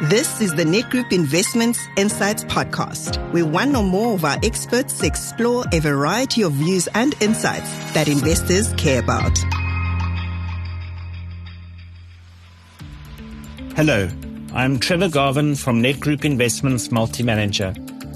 This is the Net Group Investments Insights Podcast, where one or more of our experts explore a variety of views and insights that investors care about. Hello, I'm Trevor Garvin from Net Group Investments Multi-Manager.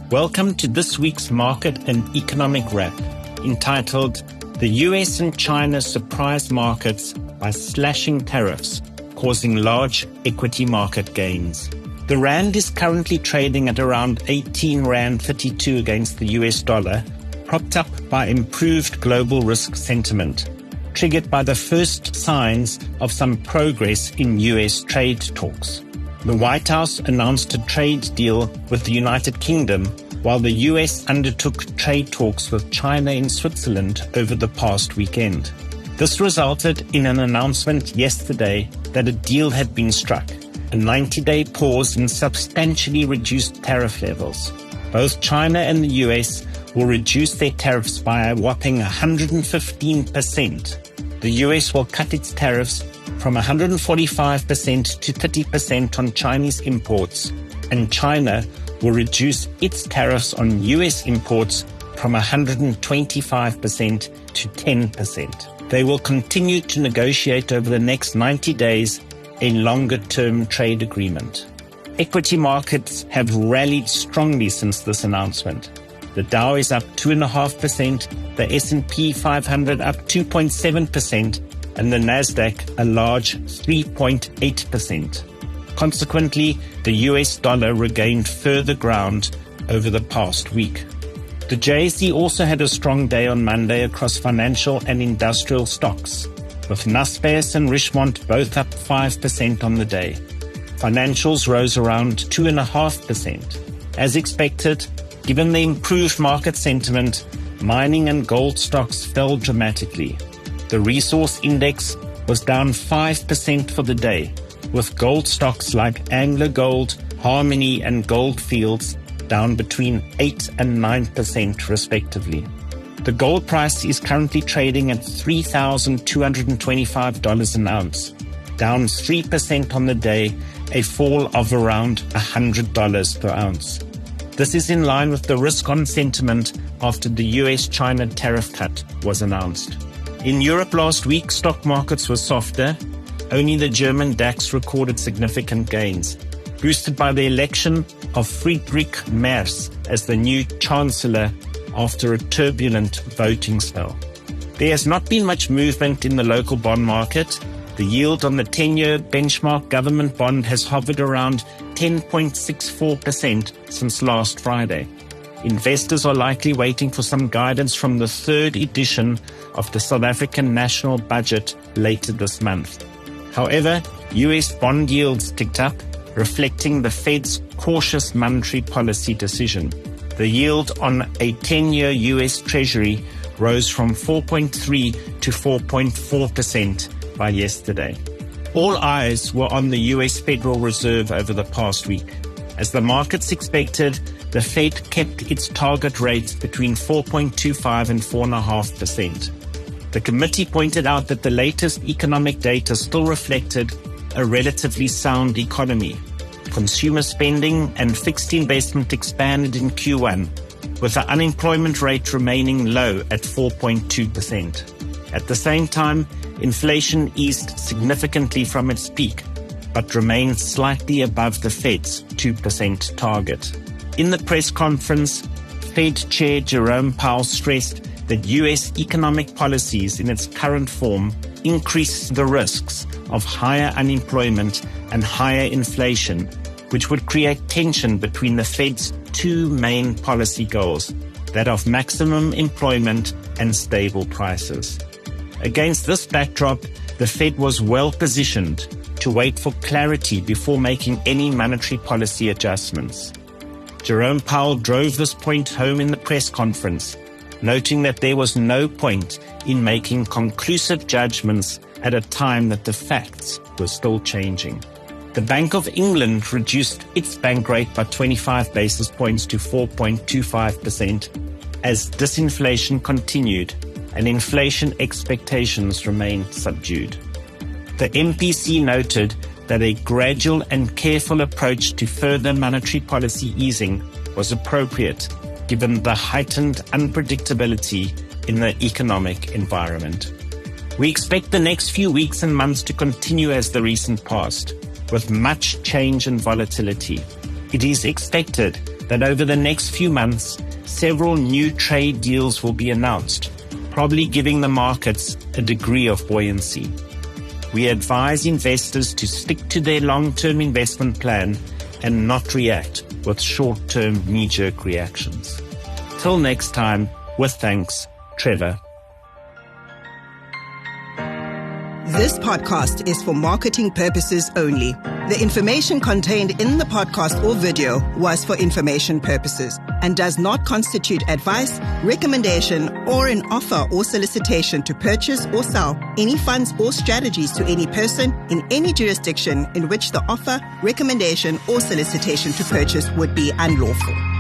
Welcome to this week's Market and Economic Wrap, entitled The US and China Surprise Markets by Slashing Tariffs, Causing Large Equity Market Gains. The Rand is currently trading at around 18 Rand 32 against the US dollar, propped up by improved global risk sentiment, triggered by the first signs of some progress in US trade talks. The White House announced a trade deal with the United Kingdom, while the US undertook trade talks with China in Switzerland over the past weekend. This resulted in an announcement yesterday that a deal had been struck, a 90-day pause in substantially reduced tariff levels. Both China and the US will reduce their tariffs by a whopping 115%. The US will cut its tariffs from 145% to 30% on Chinese imports, and China will reduce its tariffs on US imports from 125% to 10%. They will continue to negotiate over the next 90 days a longer-term trade agreement. Equity markets have rallied strongly since this announcement. The Dow is up 2.5%, the S&P 500 up 2.7%, and the Nasdaq a large 3.8%. Consequently, the US dollar regained further ground over the past week. The JSE also had a strong day on Monday across financial and industrial stocks, with Naspers and Richemont both up 5% on the day. Financials rose around 2.5%. As expected, given the improved market sentiment, mining and gold stocks fell dramatically. The resource index was down 5% for the day, with gold stocks like AngloGold, Harmony and Gold Fields down between 8 and 9% respectively. The gold price is currently trading at $3,225 an ounce, down 3% on the day, a fall of around $100 per ounce. This is in line with the risk-on sentiment after the US-China tariff cut was announced. In Europe last week, stock markets were softer. Only the German DAX recorded significant gains, boosted by the election of Friedrich Merz as the new chancellor after a turbulent voting spell. There has not been much movement in the local bond market. The yield on the 10-year benchmark government bond has hovered around 10.64% since last Friday. Investors are likely waiting for some guidance from the third edition of the South African National Budget later this month. However, US bond yields ticked up, reflecting the Fed's cautious monetary policy decision. The yield on a 10-year US Treasury rose from 4.3 to 4.4% by yesterday. All eyes were on the US Federal Reserve over the past week. As the markets expected, the Fed kept its target rate between 4.25 and 4.5%. The committee pointed out that the latest economic data still reflected a relatively sound economy. Consumer spending and fixed investment expanded in Q1, with the unemployment rate remaining low at 4.2%. At the same time, inflation eased significantly from its peak, but remained slightly above the Fed's 2% target. In the press conference, Fed Chair Jerome Powell stressed that US economic policies in its current form increase the risks of higher unemployment and higher inflation, which would create tension between the Fed's two main policy goals, that of maximum employment and stable prices. Against this backdrop, the Fed was well positioned to wait for clarity before making any monetary policy adjustments. Jerome Powell drove this point home in the press conference, noting that there was no point in making conclusive judgments at a time that the facts were still changing. The Bank of England reduced its bank rate by 25 basis points to 4.25% as disinflation continued and inflation expectations remained subdued. The MPC noted that a gradual and careful approach to further monetary policy easing was appropriate given the heightened unpredictability in the economic environment. We expect the next few weeks and months to continue as the recent past, with much change and volatility. It is expected that over the next few months, several new trade deals will be announced, probably giving the markets a degree of buoyancy. We advise investors to stick to their long-term investment plan and not react with short-term knee-jerk reactions. Till next time, with thanks, Trevor. This podcast is for marketing purposes only. The information contained in the podcast or video was for information purposes and does not constitute advice, recommendation, or an offer or solicitation to purchase or sell any funds or strategies to any person in any jurisdiction in which the offer, recommendation, or solicitation to purchase would be unlawful.